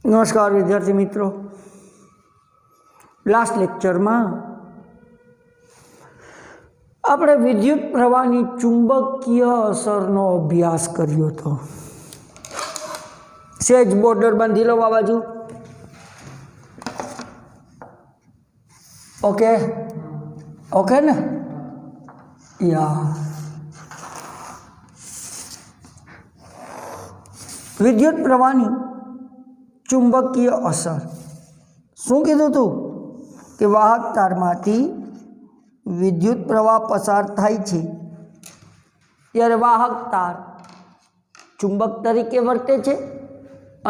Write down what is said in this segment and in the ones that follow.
नमस्कार विद्यार्थी मित्रों, लास्ट लेक्चर में આપણે વિદ્યુત પ્રવાહની ચુંબકીય અસરનો અભ્યાસ કર્યો હતો। સેજ બોર્ડર બાંધી લો આ બાજુ। ઓકે ઓકે ને યા વિદ્યુત પ્રવાહની ચુંબકીય અસર શું કીધું તું કે વાહક તારમાંથી विद्युत प्रवाह पसार थाय छे त्यारे वाहक तार चुंबक तरीके वर्ते छे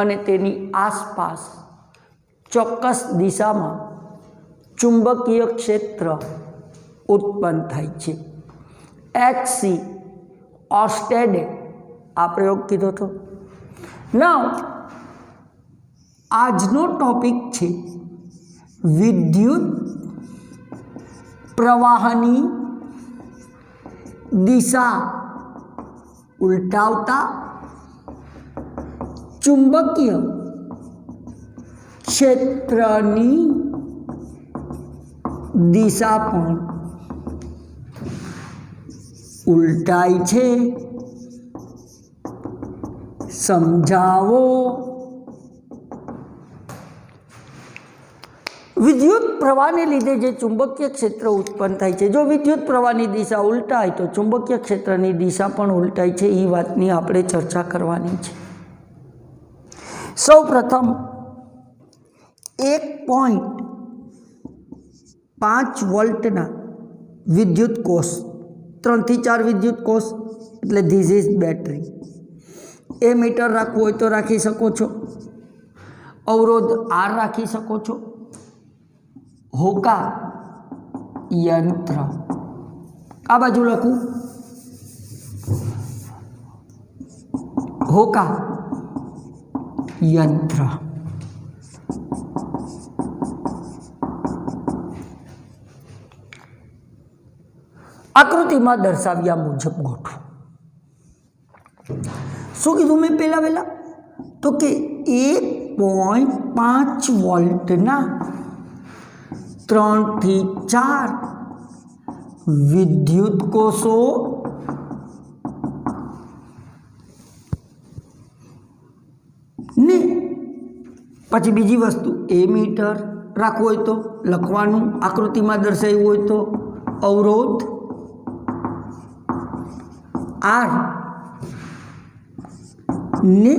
अने तेनी आसपास चोक्कस दिशा में चुंबकीय क्षेत्र उत्पन्न थाय छे। H.C. ऑर्स्टेडे आ प्रयोग कीधो तो। नाउ आजनो टॉपिक छे विद्युत प्रवाहनी दिशा उल्टावता चुंबकीय क्षेत्रनी दिशा पण उल्टाई छे, समझावो। विद्युत प्रवाह ने लीधे जो चुंबकीय क्षेत्र उत्पन्न थाय छे, जो विद्युत प्रवाहनी दिशा उल्टाय तो चुंबकीय क्षेत्रनी दिशा पण उल्टाय छे। ई वातनी आपणे चर्चा करवानी छे। सौ प्रथम 1.5 वोल्टना विद्युत कोष 3 થી 4 विद्युत कोष एटले धीस इज बेटरी। ए मीटर राखवुं होय तो राखी शको छो, अवरोध आर राखी शको छो, होका यंत्र आ बाजू लखू होका यंत्र। आकृति में दर्शाव्या मुजब गोठवो। शू कीधुं मैं पहला वेला तो कि 1.5 वोल्ट ना 3 થી 4 विद्युत कोषो ने पछी बीजी वस्तु ए मीटर राखवो होय तो लखवानुं, आकृति में दर्शाव्युं होय तो अवरोध आर ने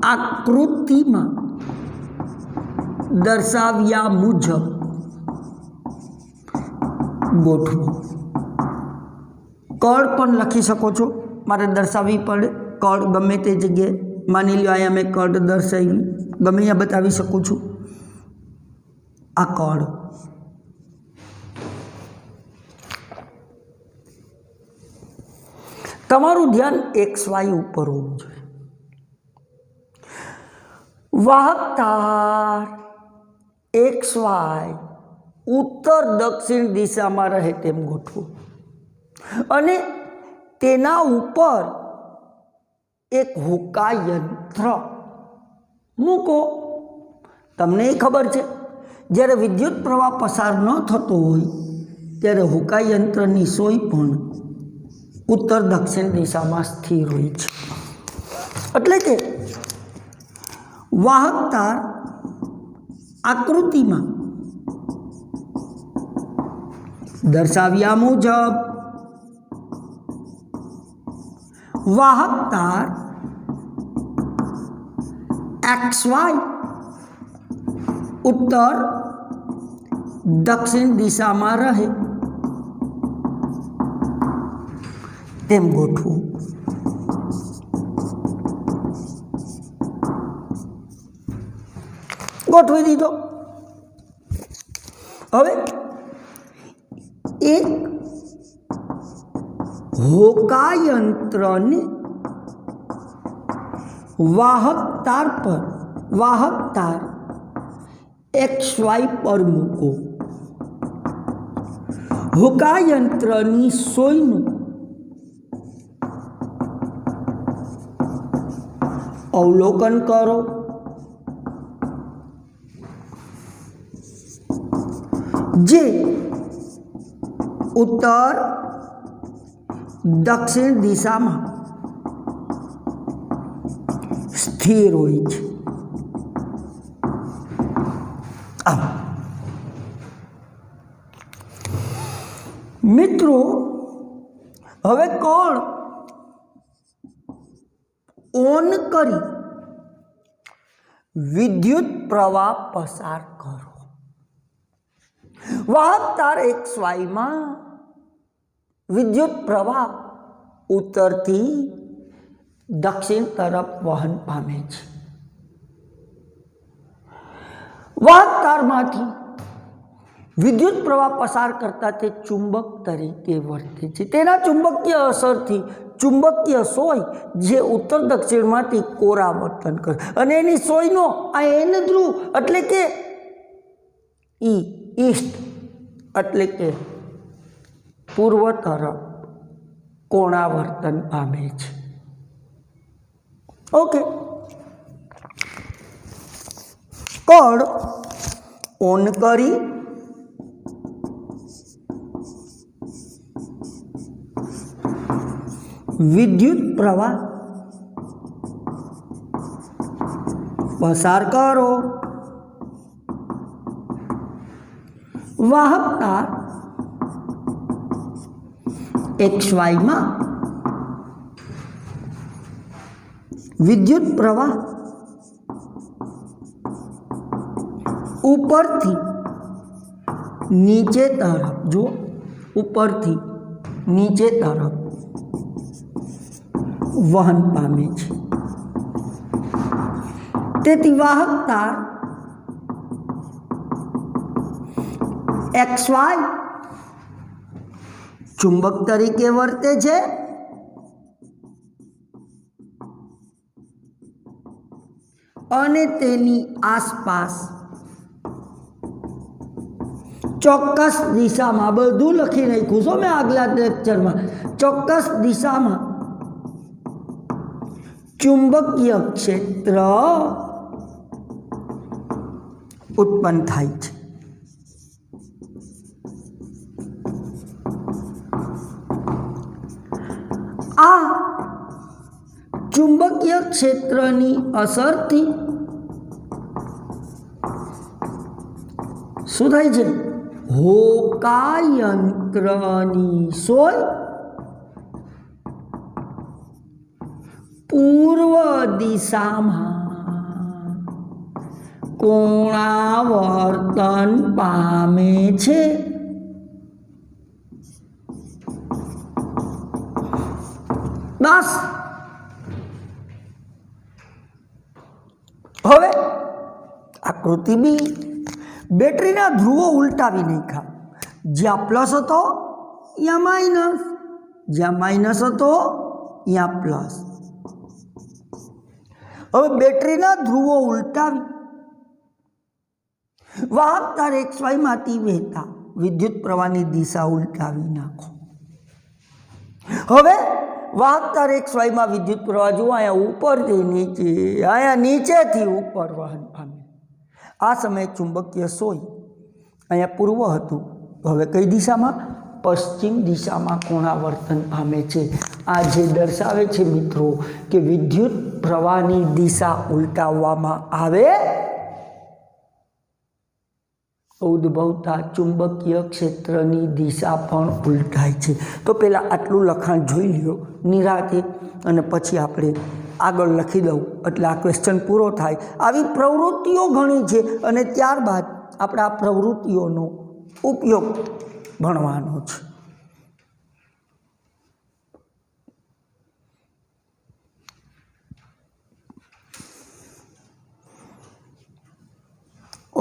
आकृति में दर्शाव्या मुजब गोठवो। कड़ पण लखी शको छो, मारे दर्शावी पड़े कड़ गमे ते जग्याए मानी लो आया मैं कड़ दर्शावी गमे या बतावी शकूँ छूँ। आ कड़ तमारुं ध्यान XY उपर होवुं जोईए। वाहक तार XY उत्तर दक्षिण दिशा में रहे तेम गोठवो अने तेना उपर एक होका यंत्र मूको। तमने खबर छे ज्यारे विद्युत प्रवाह पसार न थतो होय त्यारे होका यंत्रनी सोय पण उत्तर दक्षिण दिशा में स्थिर होय छे। एटले के वाहक तार आकृति में दर्शाव्या मुजब वाहक तार XY उत्तर दक्षिण दिशा में रहे तेम गोठवो। गोठवी दीधो। हवे एक होका यंत्र ने वाहक तार XY पर मूको। होका यंत्रनी सोयनु અવલોકન કરો, જે ઉત્તર દક્ષિણ દિશામાં સ્થિર હોય છે. આમ મિત્રો, હવે કોણ ઓન કરી વિદ્યુત પ્રવાહ પસાર કરો. વાહક તાર XY માં વિદ્યુત પ્રવાહ ઉત્તરથી દક્ષિણ તરફ વહન પામે છે. વાહક તારમાંથી વિદ્યુત પ્રવાહ પસાર કરતા તે ચુંબક તરીકે વર્તે છે. તેના ચુંબકીય અસરથી ચુંબકીય સોય જે ઉત્તર દક્ષિણમાંથી કોરાવર્તન કરે અને એની સોયનો આ એન ધ્રુવ એટલે કે ઈસ્ટ એટલે કે પૂર્વ તરફ કોણાવર્તન પામે છે. ઓકે, કણ ઓન કરી વિદ્યુત પ્રવાહ પસાર કરો. વાહક તાર XY માં વિદ્યુત પ્રવાહ ઉપરથી નીચે તરફ, જો ઉપરથી નીચે તરફ વહન પામે છે. તેથી વાહક તાર XY ચુંબક તરીકે વર્તે છે અને તેની આસપાસ ચોક્કસ દિશામાં, બધું લખી નાખ્યું છો મેં આગલા લેક્ચરમાં, ચોક્કસ દિશામાં ચુંબકીય ક્ષેત્ર ઉત્પન્ન થાય છે. આ ચુંબકીય ક્ષેત્રની અસરથી શું થાય છે? હોકાયંત્રની સોય પૂર્વ દિશામાં કોણાવર્તન પામે છે. બસ. હવે આકૃતિ બી, બેટરીના ધ્રુવો ઉલટાવી નાખ્યા. જ્યાં પ્લસ હતો ત્યાં માઇનસ, જ્યાં માઇનસ હતો ત્યાં પ્લસ. હવે બેટરીના ધ્રુવો ઉલટાવી વાહક તાર XY માંથી વહેતા વિદ્યુત પ્રવાહની દિશા ઉલટાવી નાખો. હવે વાહક તાર XY માં વિદ્યુત પ્રવાહ જુઓ, અહીંયા ઉપરથી નીચે, અહીંયા નીચેથી ઉપર વહન પામે. આ સમયે ચુંબકીય સોય અહીંયા પૂર્વ હતું, હવે કઈ દિશામાં? પશ્ચિમ દિશામાં કોણાવર્તન પામે છે. આ જે દર્શાવે છે મિત્રો કે વિદ્યુત પ્રવાહની દિશા ઉલટાવવામાં આવે, ઉદ્ભવતા ચુંબકીય ક્ષેત્રની દિશા પણ ઉલટાય છે. તો પહેલાં આટલું લખાણ જોઈ લ્યો નિરાતે, અને પછી આપણે આગળ લખી દઉં એટલે આ ક્વેશ્ચન પૂરો થાય. આવી પ્રવૃત્તિઓ ઘણી છે અને ત્યારબાદ આપણે આ પ્રવૃત્તિઓનો ઉપયોગ ભણવાનો છે.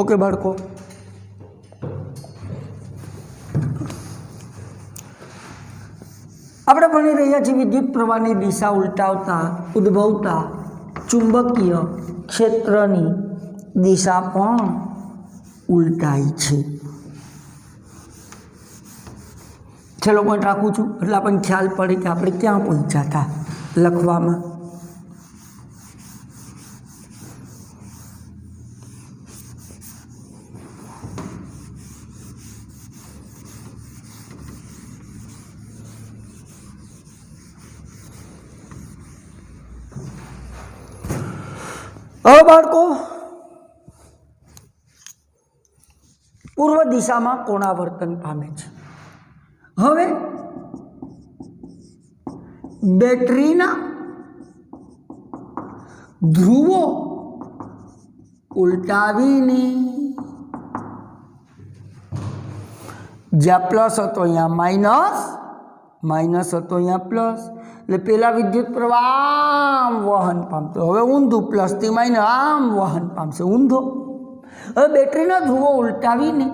ઓકે બાળકો, આપણે ભણી રહ્યા છીએ વિદ્યુત પ્રવાહની દિશા ઉલટાવતા ઉદ્ભવતા ચુંબકીય ક્ષેત્રની દિશા પણ ઉલટાય છે. છેલ્લો પોઈન્ટ રાખું છું એટલે આપણને ખ્યાલ પડે કે આપણે ક્યાં પહોંચ્યા હતા લખવામાં. હવે બાળકો પૂર્વ દિશામાં કોણાવર્તન પામે છે. હવે બેટરીના ધ્રુવો ઉલટાવીને જ્યાં પ્લસ હતો અહીંયા માઇનસ, માઇનસ હતો અહીંયા પ્લસ, એટલે પેલા વિદ્યુત પ્રવાહ આમ વહન પામતો, હવે ઊંધું પ્લસથી માઇનસ આમ વહન પામશે ઊંધો. હવે બેટરીના ધ્રુવો ઉલટાવીને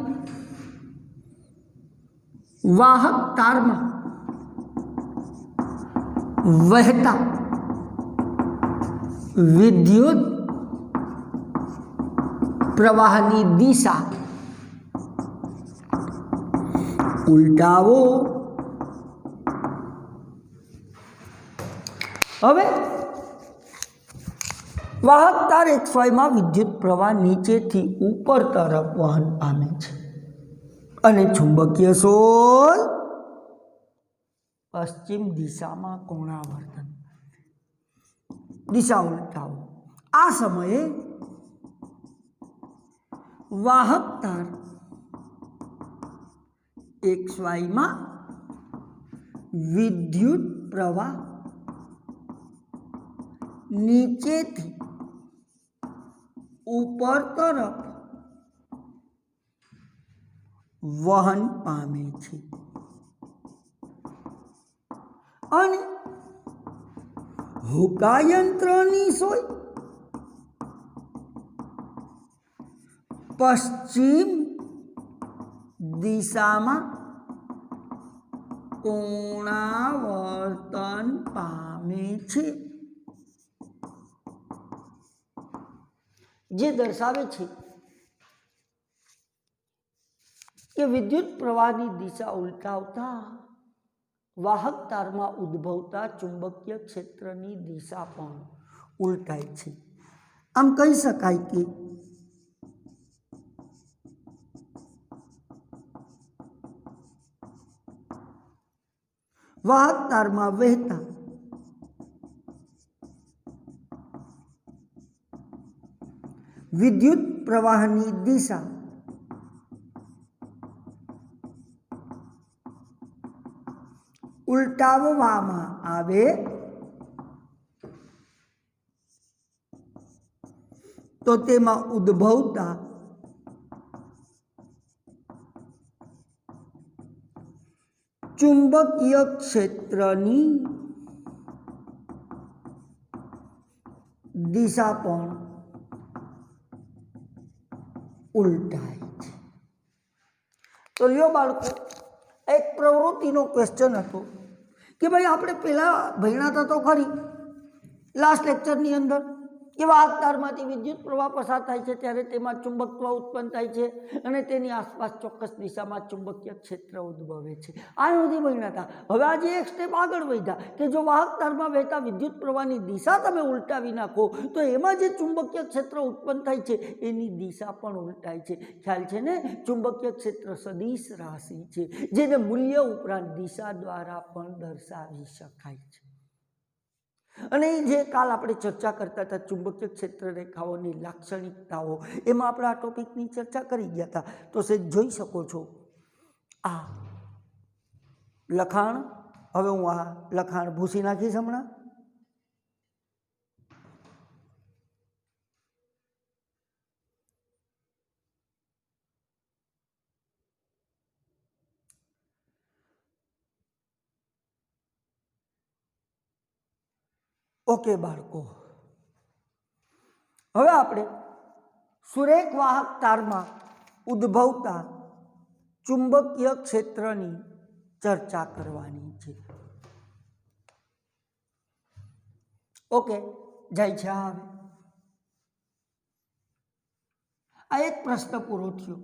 વાહક તારમાં વહેતા વિદ્યુત પ્રવાહની દિશા ઉલટાવો. હવે વાહક તાર XY માં વિદ્યુત પ્રવાહ નીચેથી ઉપર તરફ વહન પામે છે અને ચુંબકીય સોલ પશ્ચિમ દિશામાં કોણાવર્તન, દિશા ઉલટાવો. આ સમયે વાહક તાર XY માં વિદ્યુત પ્રવાહ નીચેથી ઉપર તરફ વહન પામે છે અને હોકાયંત્રની સોય પશ્ચિમ દિશામાં કોણાવર્તન પામે છે, જે દર્શાવે છે કે વિદ્યુત પ્રવાહની દિશા ઉલટાવતા વાહક તારમાં ઉદ્ભવતા ચુંબકીય ક્ષેત્રની દિશા પણ ઉલટાય છે. આમ કહી શકાય કે વાહક તારમાં વહેતા વિદ્યુત પ્રવાહની દિશા ઉલટાવવામાં આવે તો તેમાં ઉદ્ભવતા ચુંબકીય ક્ષેત્રની દિશા પણ ઉલટાય છે. તો લ્યો બાળકો, એક પ્રવૃત્તિનો ક્વેશ્ચન હતો કે ભાઈ આપણે પહેલાં ભણ્યા હતા તો ખરી લાસ્ટ લેક્ચરની અંદર કે વાહક તારમાંથી વિદ્યુત પ્રવાહ પસાર થાય છે ત્યારે તેમાં ચુંબકત્વ ઉત્પન્ન થાય છે અને તેની આસપાસ ચોક્કસ દિશામાં ચુંબકીય ક્ષેત્ર ઉદ્ભવે છે. આ સુધી ભણ્યા હતા. હવે આજે એક સ્ટેપ આગળ વધ્યા કે જો વાહક તારમાં વહેતા વિદ્યુત પ્રવાહની દિશા તમે ઉલટાવી નાખો તો એમાં જે ચુંબકીય ક્ષેત્ર ઉત્પન્ન થાય છે એની દિશા પણ ઉલટાય છે. ખ્યાલ છે ને? ચુંબકીય ક્ષેત્ર સદિશ રાશિ છે જેને મૂલ્ય ઉપરાંત દિશા દ્વારા પણ દર્શાવી શકાય છે. અને જે કાલ આપણે ચર્ચા કરતા હતા ચુંબકીય ક્ષેત્ર રેખાઓની લાક્ષણિકતાઓ, એમાં આપણે આ ટોપિકની ચર્ચા કરી ગયા હતા. તો જોઈ શકો છો આ લખાણ. હવે હું આ લખાણ ભૂસી નાખીશ હમણાં. ઓકે બાળકો, હવે આપણે સુરેખ વાહક તારમાં ઉદ્ભવતા ચુંબકીય ક્ષેત્રની ચર્ચા કરવાની છે. ઓકે, જાય છે. હવે આ એક પ્રશ્ન પૂરો થયો.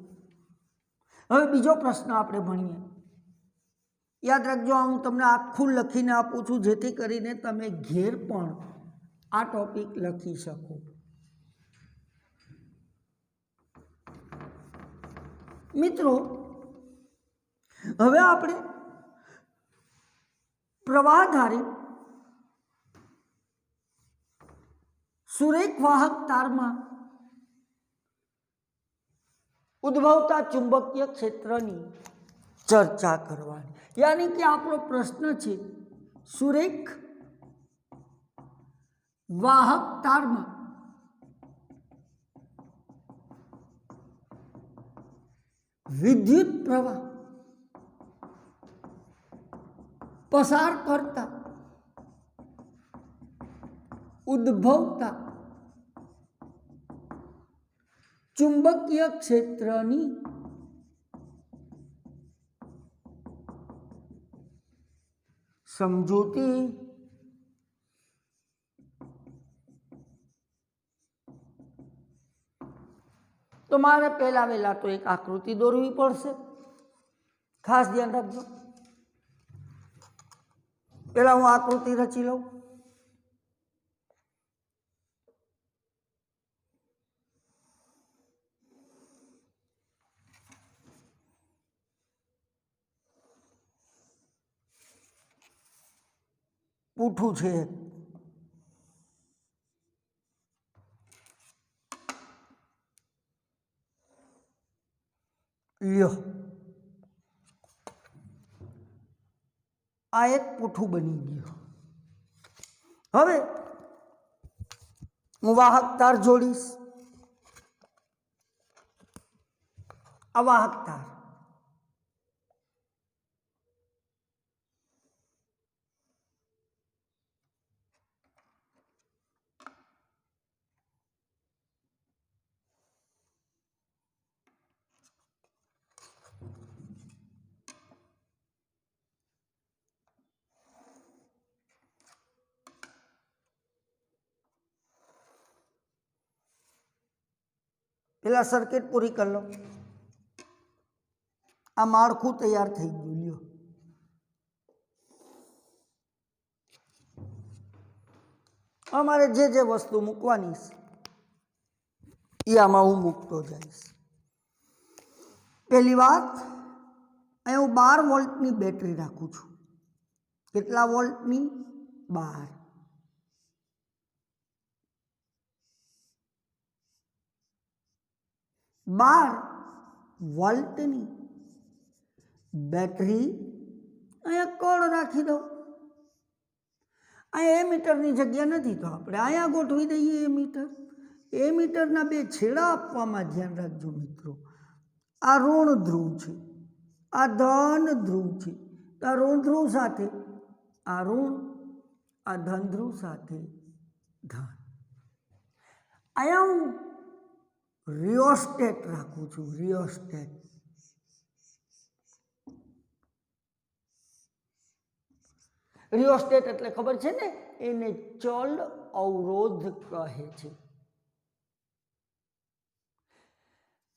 હવે બીજો પ્રશ્ન આપણે ભણીએ. યાદ રાખજો, હું તમને આખું લખીને આપું છું જેથી કરીને તમે ઘેર પણ આ ટોપિક લખી શકો. મિત્રો, હવે આપણે પ્રવાહધારી સુરેખ વાહક તારમાં ઉદ્ભવતા ચુંબકીય ક્ષેત્રની ચર્ચા કરવાની, યાની કે આપણો પ્રશ્ન છે સુરેખ વાહક તારમાં વિદ્યુત પ્રવાહ પસાર કરતા ઉદ્ભવતા ચુંબકીય ક્ષેત્રની સમજૂતી તો મારે પહેલા વહેલા તો એક આકૃતિ દોરવી પડશે, ખાસ ધ્યાન રાખજો. પહેલા હું આકૃતિ રચી લઉં. પૂઠું છે, લ્યો આ એક પૂઠું બની ગયું. હવે હું વાહક તાર જોડીશ. આ વાહક તાર પેલા સર્કિટ પૂરી કરી લો. આ માળખું તૈયાર થઈ ગયું. લ્યો અમારે જે જે વસ્તુ મૂકવાની છે એ આમાં હું મૂકતો જઈશ. પહેલી વાત, અહીં હું 12 વોલ્ટની બેટરી રાખું છું. કેટલા વોલ્ટની? 12. 12 વોલ્ટની બેટરી અહીંયા કોણ રાખી દઉં. અહીંયા એમીટરની જગ્યા નથી તો આપણે અહીંયા ગોઠવી દઈએ એમીટર. એમીટરના 2 છેડા આપવામાં ધ્યાન રાખજો મિત્રો. આ ઋણ ધ્રુવ છે, આ ધન ધ્રુવ છે. આ ઋણ ધ્રુવ સાથે આ ઋણ, આ ધન ધ્રુવ સાથે ધન. અહીંયા હું રિયોસ્ટેટ રાખું છું. રિયોસ્ટેટ રિયોસ્ટેટ એટલે ખબર છે ને, એને ચલ અવરોધ કહે છે.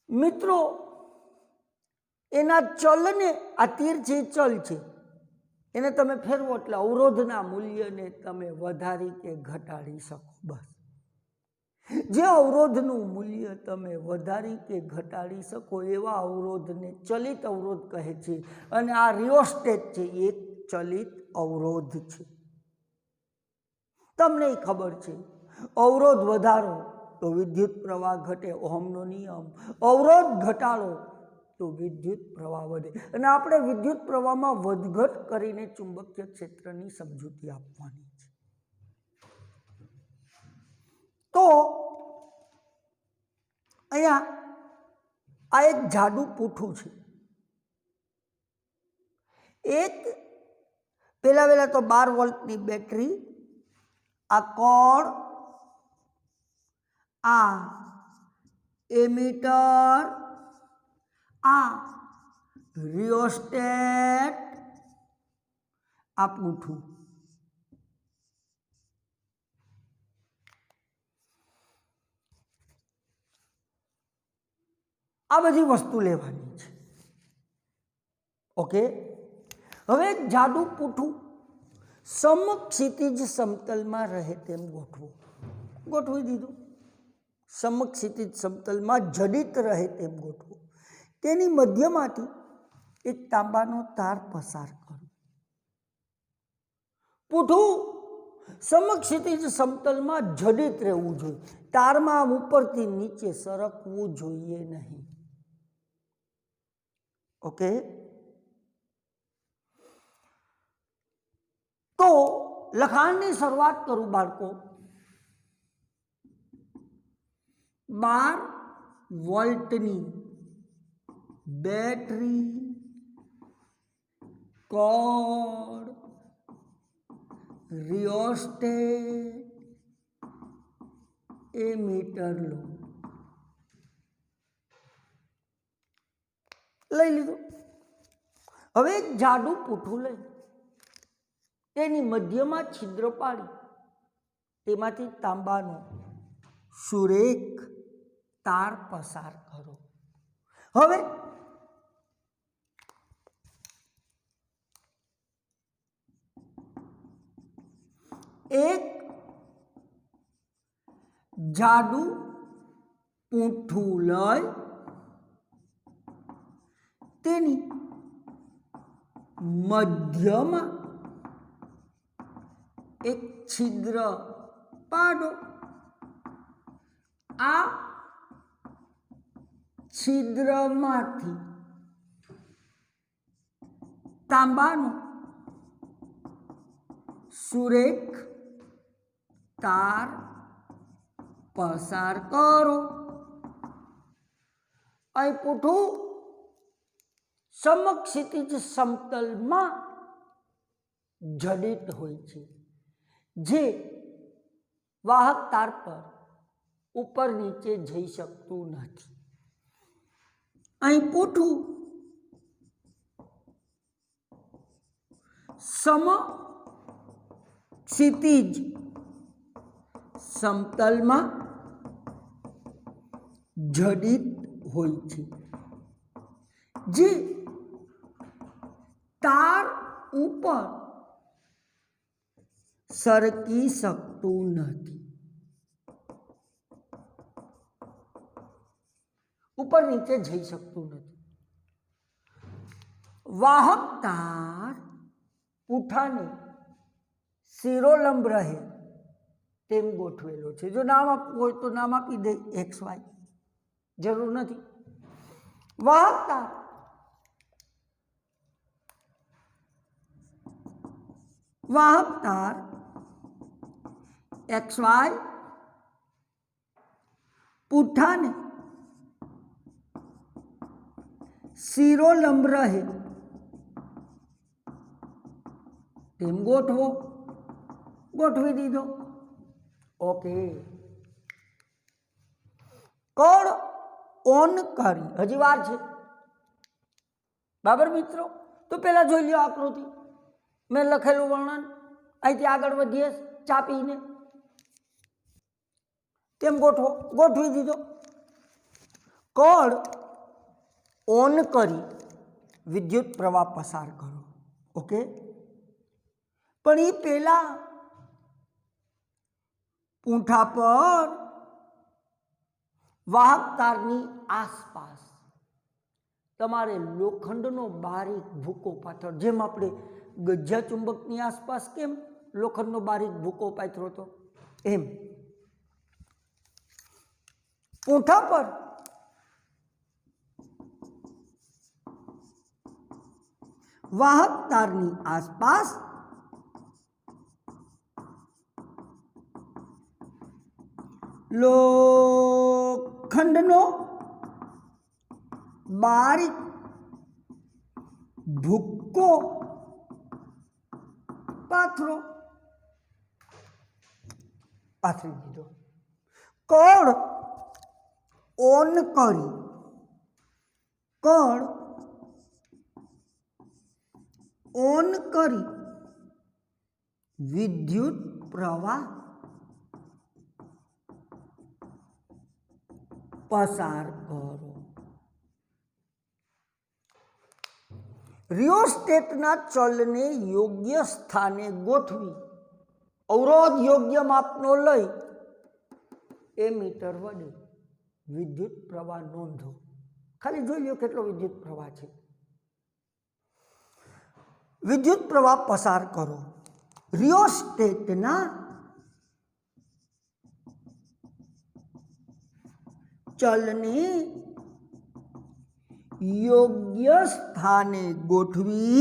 મિત્રો એના ચલને, આ તીર છે એ ચલ છે, એને તમે ફેરવો એટલે અવરોધના મૂલ્યને તમે વધારી કે ઘટાડી શકો. બસ જે અવરોધનું મૂલ્ય તમે વધારી કે ઘટાડી શકો એવા અવરોધને ચલિત અવરોધ કહે છે. અને આ રિયોસ્ટેટ છે એ એક ચલિત અવરોધ છે. તમને ખબર છે, અવરોધ વધારો તો વિદ્યુત પ્રવાહ ઘટે, ઓહમનો નિયમ. અવરોધ ઘટાડો તો વિદ્યુત પ્રવાહ વધે. અને આપણે વિદ્યુત પ્રવાહમાં વધઘટ કરીને ચુંબકીય ક્ષેત્રની સમજૂતી આપવાની છે. તો અહીંયા આ એક જાડું પૂઠું છે. એક પહેલા વહેલા તો 12 વોલ્ટની બેટરી, આ કોણ, આ એમીટર, આ રિયોસ્ટેટ, આ પૂઠું. આ બધી વસ્તુ લેવાની છે. ઓકે, હવે જાડું પૂઠું સમક્ષિતિજ સમતલમાં રહે તેમ ગોઠવો. ગોઠવી દીધું. સમક્ષિતિજ સમતલમાં જડિત રહે તેમ ગોઠવો. તેની મધ્યમાંથી એક તાંબાનો તાર પસાર કરો. પૂઠું સમક્ષિતિજ સમતલમાં જડિત રહેવું જોઈએ, તારમાં આમ ઉપરથી નીચે સરકવું જોઈએ નહીં. ઓકે, તો લખાણની શરૂઆત કરું બાળકો. 12 વોલ્ટની બેટરી કોર્ડ રિયોસ્ટેટ એ મીટર લો. લઈ લીધું. હવે એક જાડું પૂઠું લઈ તેની મધ્યમાં છિદ્ર પાડી તેમાંથી તાંબાનો સુરેખ તાર પસાર કરો. હવે એક જાડું પૂંઠું લઈ તેની મધ્યમાં એક છિદ્ર પાડો. આ છિદ્રમાંથી તાંબાનો સુરેખ તાર પસાર કરો. અહીં પૂઠું સમક્ષિતિજ સમતલમાં જડિત હોય છે, જે વાહક તાર પર ઉપર નીચે જઈ શકતું નથી. અહીં પૂઠું સમક્ષિતિજ સમતલમાં જડિત હોય છે, જે તાર ઉપર સરકી શકતું નથી. ઉપર નીચે જઈ શકતું નથી. વાહક તાર પૂઠાને શિરોલંબ રહે તેમ ગોઠવેલો છે. જો નામ આપવું હોય તો નામ આપી દે, XY, જરૂર નથી. વાહક તાર XY પૂઠાને શિરોલંબ રહે તેમ ગોઠવો. ગોઠવી દીધો. ઓકે, કોડ ઓન કરી, હજી વાર છે બરાબર મિત્રો. તો પેલા જોઈ લ્યો આકૃતિ, મેં લખેલું વર્ણન. અહીંથી આગળ વધીએ ચાપીને તેમ ગોઠવો. ગોઠવી દીધો. કોડ ઓન કરી વિદ્યુત પ્રવાહ પસાર કરો. ઓકે, પણ એ પહેલા પૂંઠા પર વાહક તારની આસપાસ તમારે લોખંડનો બારીક ભૂકો પાથરો. જેમ આપણે ગજ્જા ચુંબકની આસપાસ કેમ લોખંડનો બારીક ભૂકો પાથરો હતો, એમ પૂંઠા પર વાહક તારની આસપાસ લોખંડનો બારીક ભૂક્કો પાથરો. પાથરી દીધો. કોડ ઓન કરી, કોડ ઓન કરી વિદ્યુત પ્રવાહ પસાર કરો. રિયોસ્ટેટના ચલને યોગ્ય સ્થાને ગોઠવી અવરોધ યોગ્ય માપનો લઈ એ મીટર વડે વિદ્યુત પ્રવાહ નોંધો. ખાલી જોઈ લો કેટલો વિદ્યુત પ્રવાહ છે. વિદ્યુત પ્રવાહ પસાર કરો. रियोस्टेटना चलने योग्य स्थाने गोठवी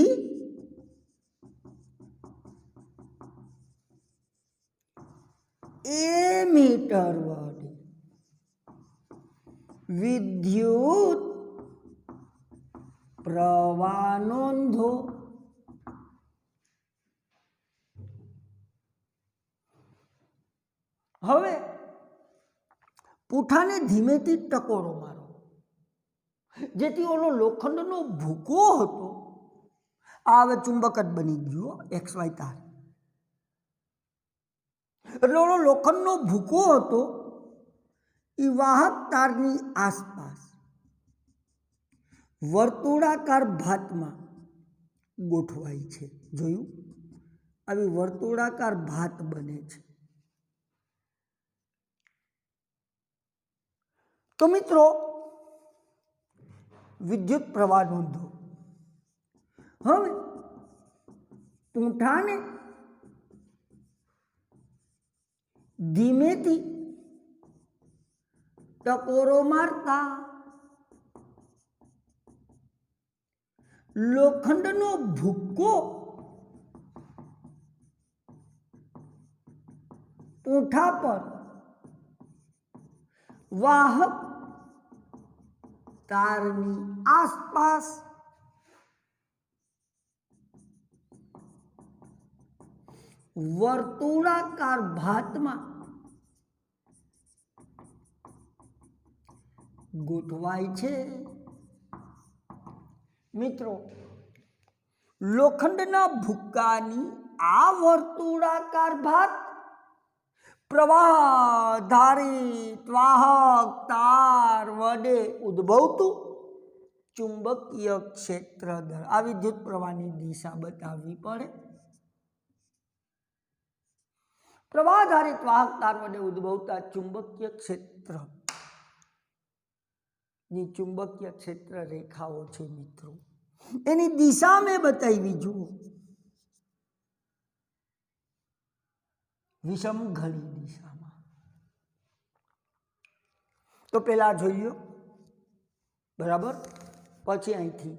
एमीटर वडे विद्युत प्रवाह नोंधो। हवे पूठाने धीमेथी टकोरो मारो जेथी ओलो लोखंडनो भूको हतो आ हवे चुंबक ज बनी गयो एक्स वाय तार। એટલે ઓલો લોખંડનો ભૂકો હતો એ વાહક તારની આસપાસ વર્તુળાકાર ભાતમાં ગોઠવાય છે। જોયું, આવી વર્તુળાકાર ભાત બને છે। તો મિત્રો વિદ્યુત પ્રવાહ નોંધો। હવે પૂંઠાને ધીમેથી ટકોરો મારતા લોખંડનો ભૂક્કો પૂંઠા પર વાહક તારની આસપાસ વર્તુળાકાર ભાતમાં ગોઠવાય છે। મિત્રો લોખંડના ભૂક્કાની આ વર્તુળાકાર ભાત પ્રવાહધારિત વાહક તાર વડે ઉદ્ભવતું ચુંબકીય ક્ષેત્ર દળ આ વિદ્યુત પ્રવાહની દિશા બતાવવી પડે। પ્રવાહધારિત વાહક તાર વડે ઉદ્ભવતા ચુંબકીય ક્ષેત્ર ની ચુંબકીય ક્ષેત્ર રેખાઓ છે મિત્રો, એની દિશા મેં બતાવી। જુઓ, વિષમ ઘડી દિશામાં। તો પેલા જોઈ લો, બરાબર, પછી અહીંથી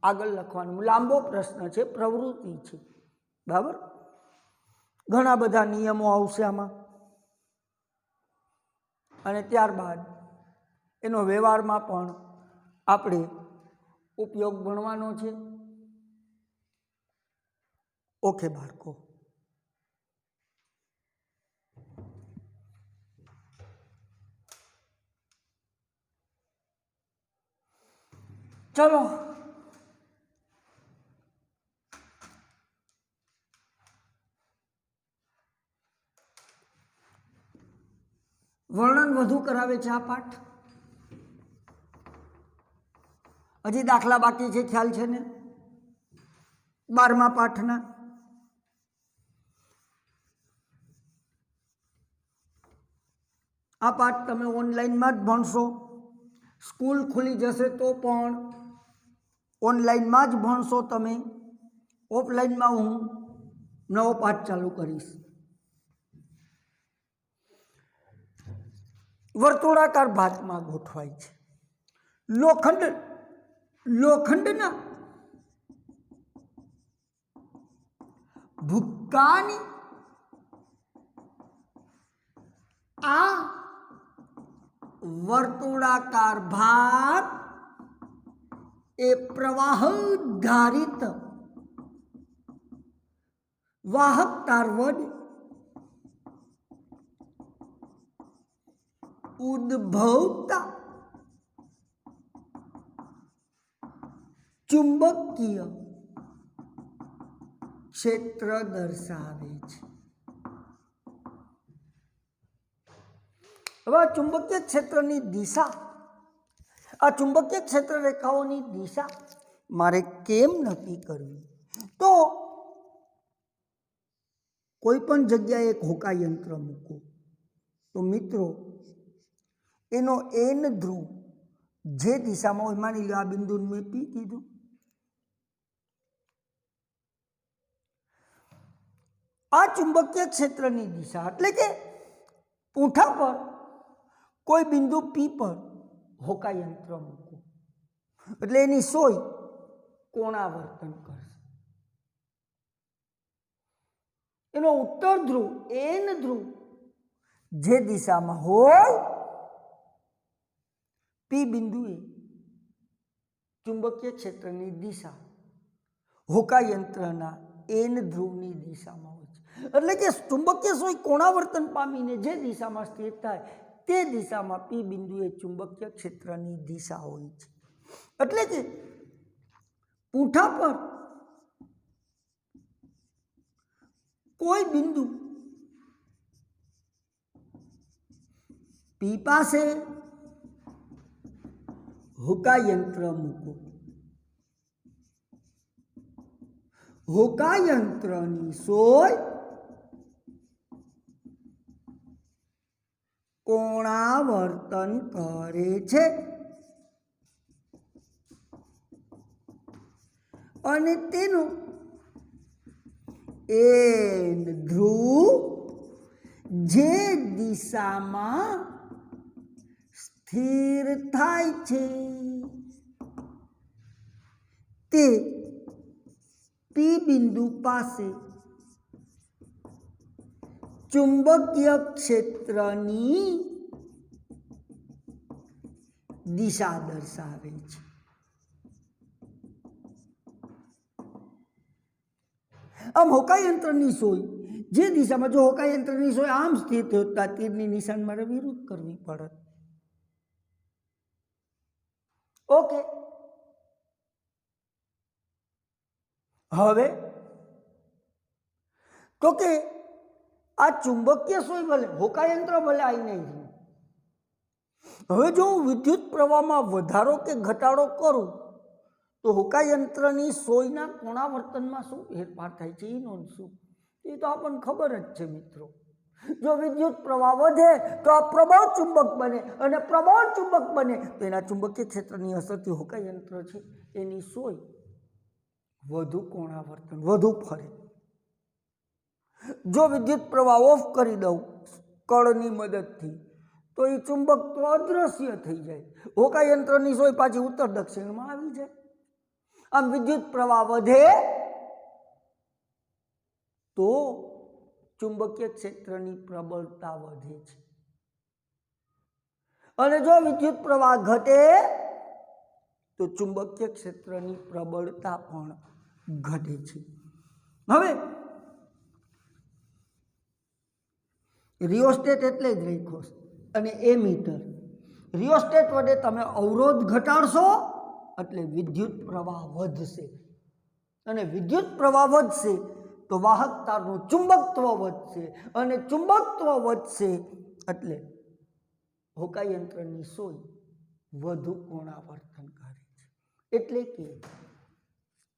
આગળ લખવાનું લાંબો પ્રશ્ન છે, પ્રવૃત્તિ છે, બરાબર। ઘણા બધા નિયમો આવશે આમાં અને ત્યારબાદ એનો વ્યવહારમાં પણ આપણે ઉપયોગ ભણવાનો છે। ઓકે બાળકો, ચલો વર્ણન વધુ કરાવે છે આ પાઠ। હજી દાખલા બાકી છે, ખ્યાલ છે ને? 12મા પાઠના આ પાઠ તમે ઓનલાઈનમાં જ ભણશો। સ્કૂલ ખુલી જશે તો પણ ઓનલાઈનમાં જ ભણશો તમે। ઓફલાઈનમાં હું નવો પાઠ ચાલુ કરીશ। વર્તુળાકાર ભાતમાં ગોઠવાય છે। લોખંડના ભૂક્કાની આ વર્તુળાકાર ભાત એ પ્રવાહ ધારિત વાહક તાર વડે ઉદ્ભવતા ચુંબકીય ક્ષેત્ર દર્શાવે છે। હવે ચુંબકીય ક્ષેત્રની દિશા, આ ચુંબકીય ક્ષેત્ર રેખાઓની દિશા મારે કેમ નક્કી કરવી? તો કોઈ પણ જગ્યાએ એક હોકા યંત્ર મૂકો તો મિત્રો એનો એન ધ્રુવ જે દિશામાં હોય, માની લો આ બિંદુને મેં પી કીધું, આ ચુંબકીય ક્ષેત્રની દિશા એટલે કે પૂંઠા પર કોઈ બિંદુ પી પર હોકાયંત્ર મૂકો એટલે એની સોય કોણાવર્તન કરશે. એનો ઉત્તર ધ્રુવ એન ધ્રુવ જે દિશામાં હોય પી બિંદુએ ચુંબકીય ક્ષેત્રની દિશા હોકાયંત્રના એન ધ્રુવની દિશામાં હોય છે. એટલે કે ચુંબકીય સોય કોણાવર્તન પામીને જે દિશામાં સ્થિર થાય તે દિશામાં પી બિંદુએ ચુંબકીય ક્ષેત્રની દિશા હોય છે. એટલે કે પૂંઠા પર કોઈ બિંદુ પી પાસે હોકાયંત્ર મૂકો. હોકાયંત્રની સોય કોણાવર્તન કરે છે અને તેનો એન ધ્રુવ જે દિશામાં સ્થિર થાય છે તે પી બિંદુ પાસે ચુંબકીય ક્ષેત્રની દિશા દર્શાવે છે. આમ હોકાયંત્રની સોય જે દિશામાં જો હોકાયંત્રની સોય આમ સ્થિત હોતા તીરની નિશાન મારે વિરુદ્ધ કરવી પડે. ઓકે, હવે તો કે આ ચુંબકીય સોય ભલે હોકાયંત્ર ભલે આવી નહીં રહ્યું. હવે જો હું વિદ્યુત પ્રવાહમાં વધારો કે ઘટાડો કરું તો હોકાયંત્રની સોયના કોણાવર્તનમાં શું ફેરફાર થાય છે એ નોંધશું. એ તો આપણને ખબર જ છે મિત્રો. જો વિદ્યુત પ્રવાહ વધે તો આ પ્રબળ ચુંબક બને અને પ્રબળ ચુંબક બને તો એના ચુંબકીય ક્ષેત્રની અસરથી હોકાયંત્ર છે એની સોય વધુ કોણાવર્તન વધુ ફરે. જો વિદ્યુત પ્રવાહ ઓફ કરી દઉં કળની મદદથી તો એ ચુંબક તો અદૃશ્ય થઈ જાય. હોકાયંત્રની સોય પાછી ઉત્તર દક્ષિણમાં આવી જાય. આમ વિદ્યુત પ્રવાહ વધે તો ચુંબકીય ક્ષેત્રની પ્રબળતા વધે છે અને જો વિદ્યુત પ્રવાહ ઘટે તો ચુંબકીય ક્ષેત્રની પ્રબળતા પણ ઘટે છે. હવે રિયોસ્ટેટ એટલે જ રેખો અને એમીટર. રિયોસ્ટેટ વડે તમે અવરોધ ઘટાડશો એટલે વિદ્યુત પ્રવાહ વધશે અને વિદ્યુત પ્રવાહ વધશે તો વાહક તારનું ચુંબકત્વ વધશે અને ચુંબકત્વ વધશે એટલે હોકાયંત્રની સોય વધુ કોણાવર્તન કરે છે એટલે કે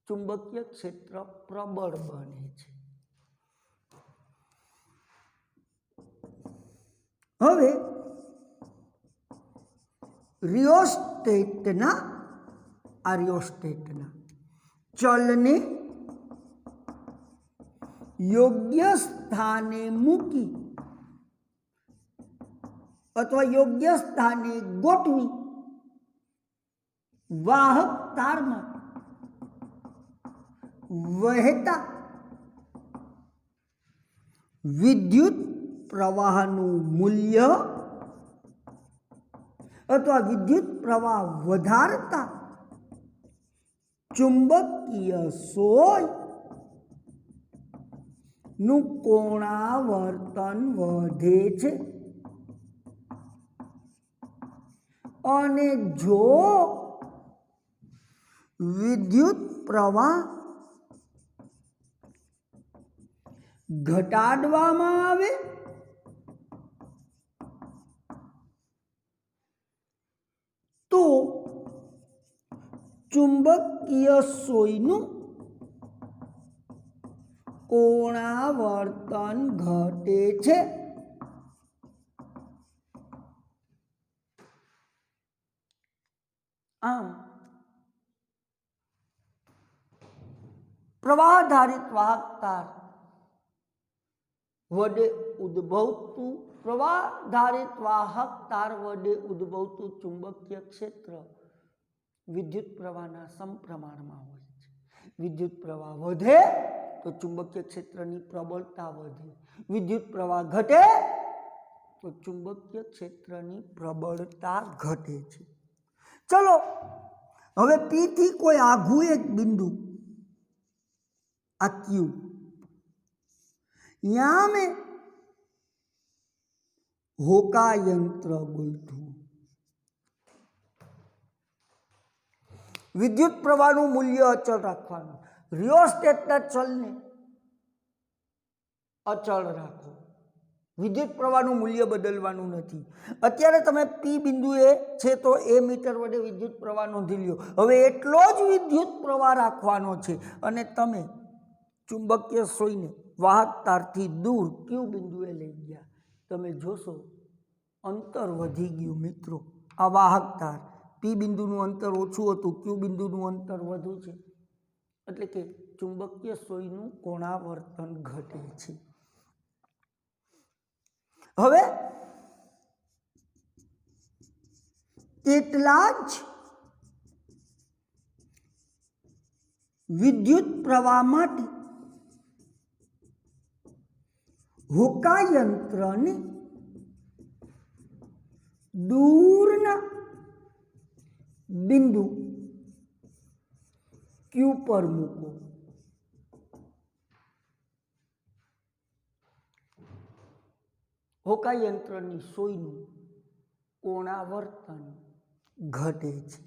ચુંબકીય ક્ષેત્ર પ્રબળ બને છે. હવે રિયોસ્ટેટના ચલને યોગ્ય સ્થાને મૂકી અથવા યોગ્ય સ્થાને ગોઠવી વાહક તારમાં વહેતા વિદ્યુત પ્રવાહનું મૂલ્ય અથવા વિદ્યુત પ્રવાહ વધારતા ચુંબકીય સોય નું કોણાવર્તન વધે છે અને જો વિદ્યુત પ્રવાહ ઘટાડવામાં આવે તો ચુંબકીય સોયનું કોણાવર્તન ઘટે છે. આમ પ્રવાહ આધારિત વાહક તાર વડે ઉદ્ભવતું પ્રવાહધારિત વાહક તાર વડે ઉદ્ભવતું ચુંબકીય ક્ષેત્ર વિદ્યુત પ્રવાહના સમપ્રમાણમાં હોય છે. વિદ્યુત પ્રવાહ વધે તો ચુંબકીય ક્ષેત્રની પ્રબળતા વધે, વિદ્યુત પ્રવાહ ઘટે તો ચુંબકીય ક્ષેત્રની પ્રબળતા ઘટે છે. ચલો હવે પી થી કોઈ આઘું એક બિંદુ આ ક્યુ, यहाँ में होका यंत्र गोठવું. विद्युत प्रवाहનું મૂલ્ય અચળ રાખવાનું. રિયોસ્ટેટના ચલને અચળ રાખો. વિદ્યુત પ્રવાહનું મૂલ્ય બદલવાનું નથી. અત્યારે તમે પી બિંદુએ છે તો એ મીટર વડે વિદ્યુત પ્રવાહ નોંધી લ્યો. હવે એટલો જ વિદ્યુત પ્રવાહ રાખવાનો છે અને તમે ચુંબકીય સોયને વાહક તારથી દૂર ક્યુ બિંદુએ લઈ ગયા. તમે જોશો અંતર વધી ગયું મિત્રો. આ વાહક તાર પી બિંદુનું અંતર ઓછું હતું, ક્યુ બિંદુનું અંતર વધુ છે, એટલે કે ચુંબકીય સોયનું કોણાવર્તન ઘટે છે. હવે એટલા જ વિદ્યુત પ્રવાહ માટે હોકા યંત્રને દૂરના બિંદુ ક્યુ પર મૂકો. હોકા યંત્રની સોયનું કોણાવર્તન ઘટે છે.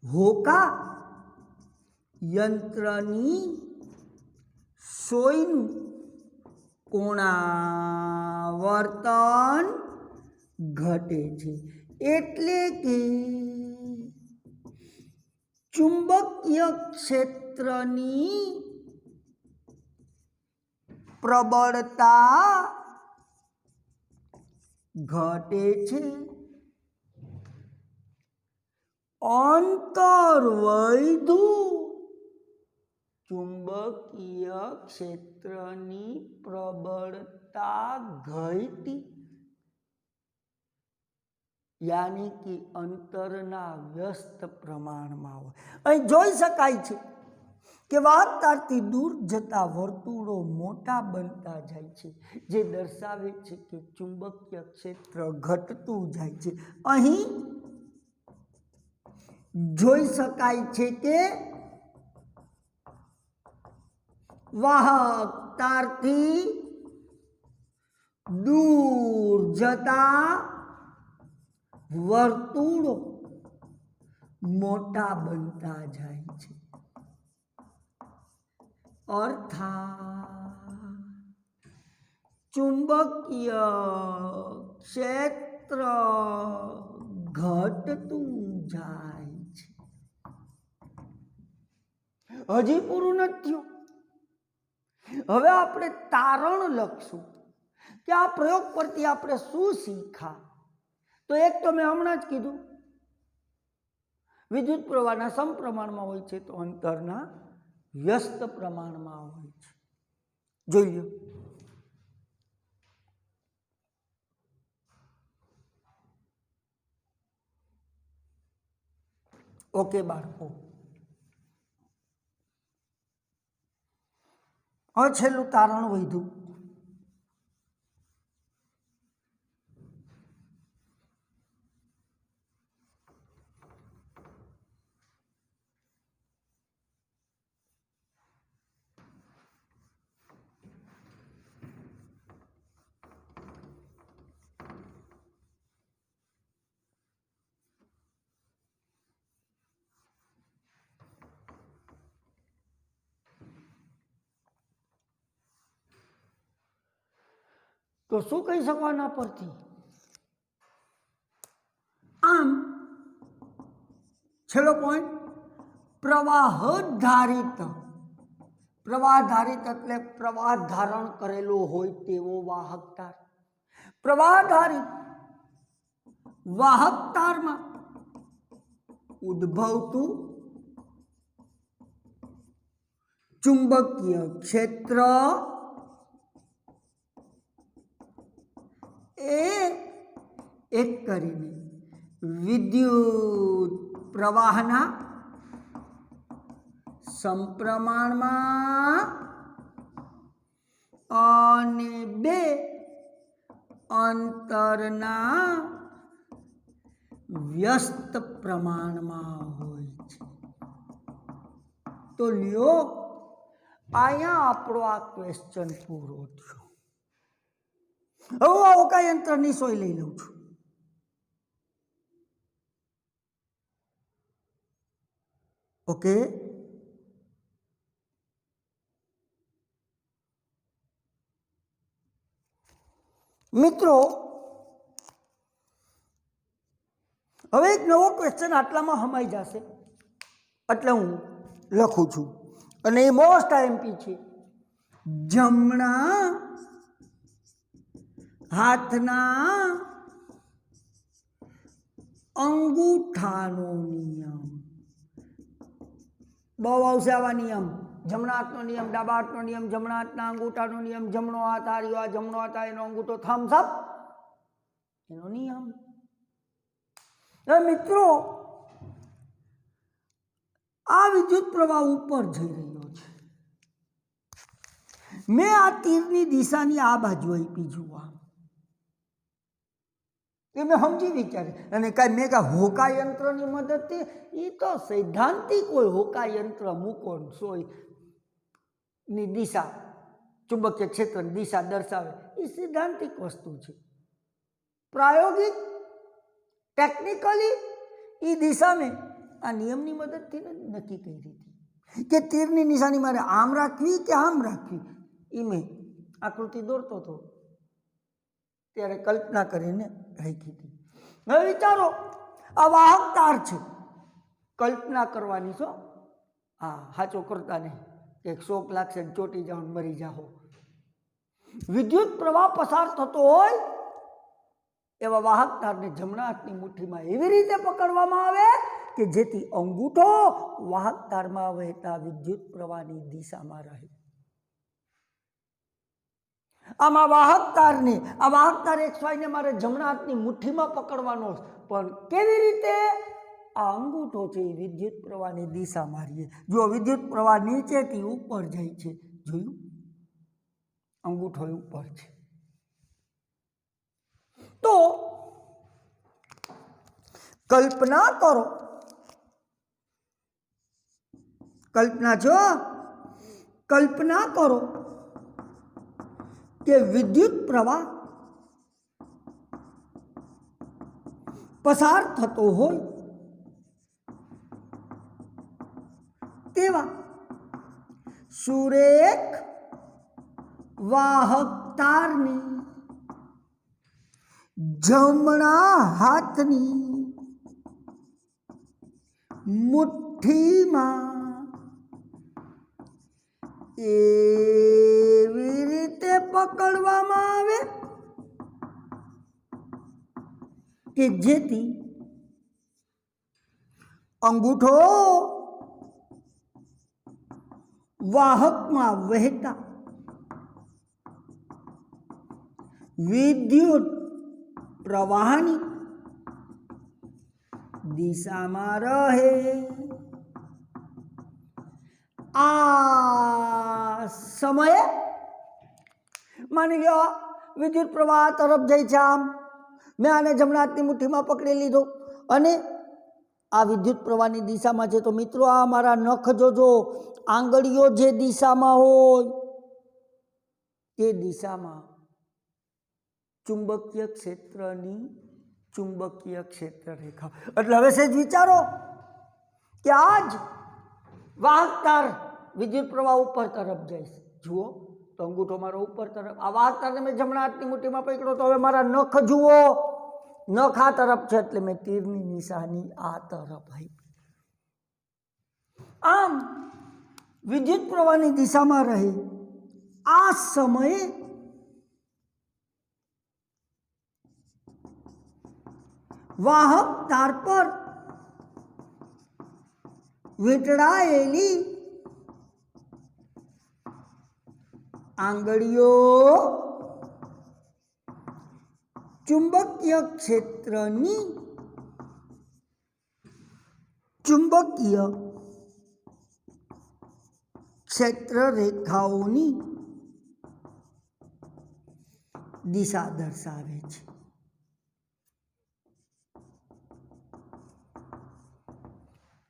હોકા યંત્રની સોયનું કોણાવર્તન ઘટે છે, એટલે કે ચુંબકીય ક્ષેત્રની પ્રબળતા ઘટે છે. અંતર વધ્યું, ચુંબકીય ક્ષેત્રની પ્રબળતા ઘટી, યાની કે અંતરના વ્યસ્ત પ્રમાણમાં હોય. અહીં જોઈ શકાય છે કે વાહક તારથી દૂર જતા વર્તુળો મોટા બનતા જાય છે, જે દર્શાવે છે કે ચુંબકીય ક્ષેત્ર ઘટતું જાય છે. અહીં જોઈ શકાય છે કે વાહક તારથી દૂર જતા વર્તુળો મોટા બનતા જાય છે. અર્થાત ચુંબકીય ક્ષેત્ર ઘટતું જાય છે. હજી પૂરું નથી થયું. હવે આપણે તારણ લખશું કે આ પ્રયોગ પરથી આપણે શું શીખા. તો એક તો મેં હમણાં જ કીધું, વિદ્યુત પ્રવાહના સમપ્રમાણમાં હોય છે તો અંતરના વ્યસ્ત પ્રમાણમાં હોય છે. જોઈ લો. ઓકે બાળકો, હવે છેલ્લું તારણ વધ્યું. તો શું કહી શકવાના પરથી? આમ છેલ્લો પોઈન્ટ, પ્રવાહધારિત. પ્રવાહધારિત એટલે પ્રવાહ ધારણ કરેલો હોય તેવો વાહક તાર. પ્રવાહધારિત વાહક તારમાં ઉદ્ભવતું ચુંબકીય ક્ષેત્ર એક કરીને વિદ્યુત પ્રવાહના સમપ્રમાણમાં અને બે અંતરના વ્યસ્ત પ્રમાણમાં હોય છે. તો લ્યો અહીંયા આપણો આ ક્વેશ્ચન પૂરો થયો. હવે અવકાશ યંત્રની સોય લઈ લઉં છું. ઓકે, મિત્રો હવે એક નવો ક્વેશ્ચન આટલામાં સમાઈ જશે એટલે હું લખું છું અને એ મોસ્ટ આઈએમપી છે. જમણા હાથના અંગૂઠાનો નિયમ. બહુ આવશે આવા નિયમ. જમણા હાથનો નિયમ, ડાબા હાથનો નિયમ, જમણા હાથના અંગૂઠાનો નિયમ, જમણો હાથ આ રહ્યો, આ જમણો હાથ એનો અંગૂઠો થમ્સ અપ એનો નિયમ. હવે મિત્રો આ વિદ્યુત પ્રવાહ ઉપર જઈ રહ્યો છે. મેં આ તીરની દિશાની આ બાજુ આપી જુઓ એ મેં સમજી વિચારી અને કાંઈ મેં કાંઈ હોકા યંત્રની મદદથી એ તો સૈદ્ધાંતિક હોય. હોકા યંત્ર મૂકો સોય ની દિશા ચુંબકીય ક્ષેત્રની દિશા દર્શાવે એ સૈદ્ધાંતિક વસ્તુ છે. પ્રાયોગિક ટેકનિકલી એ દિશા મેં આ નિયમની મદદથી નક્કી કરી હતી કે તીરની નિશાની મારે આમ રાખવી કે આમ રાખવી. એ મેં આકૃતિ દોરતો હતો ત્યારે કલ્પના કરીને રાખી હતી. હવે વિચારો આ વાહક તાર છે. કલ્પના કરવાની છો. હા, સાચો કરતા નહીં એક શોક લાગશે ચોટી જાઓ મરી જાઓ. વિદ્યુત પ્રવાહ પસાર થતો હોય એવા વાહક તારને જમણા હાથની મુઠ્ઠીમાં એવી રીતે પકડવામાં આવે કે જેથી અંગૂઠો વાહક તારમાં વહેતા વિદ્યુત પ્રવાહની દિશામાં રહે. આમાં વાહક તાર XY ને મારે જમણા હાથની મુઠ્ઠીમાં પકડવાનો, પણ કેવી રીતે? આ અંગૂઠો છે એ વિદ્યુત પ્રવાહની દિશા મારીએ. જો વિદ્યુત પ્રવાહ નીચેથી ઉપર જાય છે, જોયું? અંગૂઠો ઉપર છે. તો કલ્પના કરો, કલ્પના કરો કે વિદ્યુત પ્રવાહ પસાર થતો હોય તેવા સુરેખ વાહક તારની જમણા હાથની મુઠ્ઠીમાં એવી રીતે પકડવામાં આવે કે જેથી અંગૂઠો વાહકમાં વહેતા વિદ્યુત પ્રવાહની દિશામાં રહે. આ સમયે માની લો વિદ્યુત પ્રવાહ તરફ જાય છે. આમ મેં આને જમણા હાથની મુઠ્ઠીમાં પકડી લીધો અને આ વિદ્યુત પ્રવાહની દિશામાં છે. તો મિત્રો આ મારા નખ જોજો, આંગળીઓ જે દિશામાં હોય તે દિશામાં ચુંબકીય ક્ષેત્ર રેખા. એટલે હવે સેજ વિચારો કે આજ વાહક તાર વિદ્યુત પ્રવાહ ઉપર તરફ જાય. જુઓ તો અંગૂઠો મારો ઉપર તરફ, આ વાહક તારને મેં જમણા હાથની મુઠ્ઠીમાં પકડ્યો તો હવે મારા નખ જુઓ, નખ આ તરફ છે એટલે મેં તીરની નિશાની આ તરફ આપી. આમ વિદ્યુત પ્રવાહની દિશામાં રહે. આ સમયે વાહક તાર પર વીંટળાયેલી આંગળીઓ ચુંબકીય ક્ષેત્રની ચુંબકીય ક્ષેત્ર રેખાઓની દિશા દર્શાવે છે.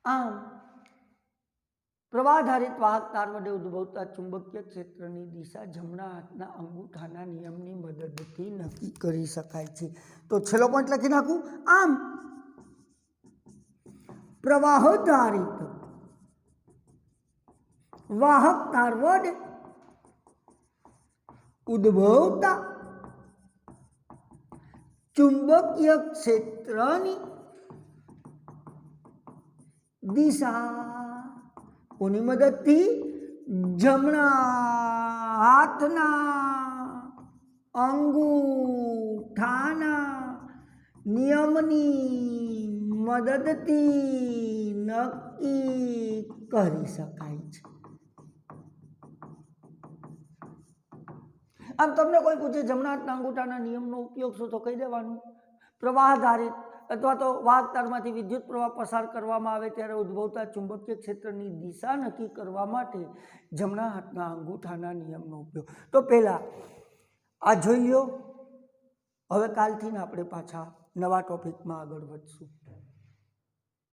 આમ પ્રવાહાધારિત વાહક તાર વડે ઉદ્ભવતા ચુંબકીય ક્ષેત્રની દિશા જમણા હાથના અંગૂઠાના નિયમની મદદથી નક્કી કરી શકાય છે. તો છેલ્લો પોઈન્ટ લખી નાખું. આમ પ્રવાહાધારિત વાહક તાર વડે ઉદ્ભવતા ચુંબકીય ક્ષેત્રની દિશા કોની મદદથી? જમણા હાથના અંગૂઠાના નિયમની મદદથી નક્કી કરી શકાય છે. આમ તમને કોઈ પૂછે જમણા હાથના અંગૂઠાના નિયમનો ઉપયોગ શું, તો કહી દેવાનું પ્રવાહાધારિત અથવા તો વાહક તારમાંથી વિદ્યુત પ્રવાહ પસાર કરવામાં આવે ત્યારે ઉદ્ભવતા ચુંબકીય ક્ષેત્રની દિશા નક્કી કરવા માટે જમણા હાથના અંગૂઠાના નિયમનો ઉપયોગ. તો પહેલાં આ જોઈ લ્યો. હવે કાલથી આપણે પાછા નવા ટોપિકમાં આગળ વધશું.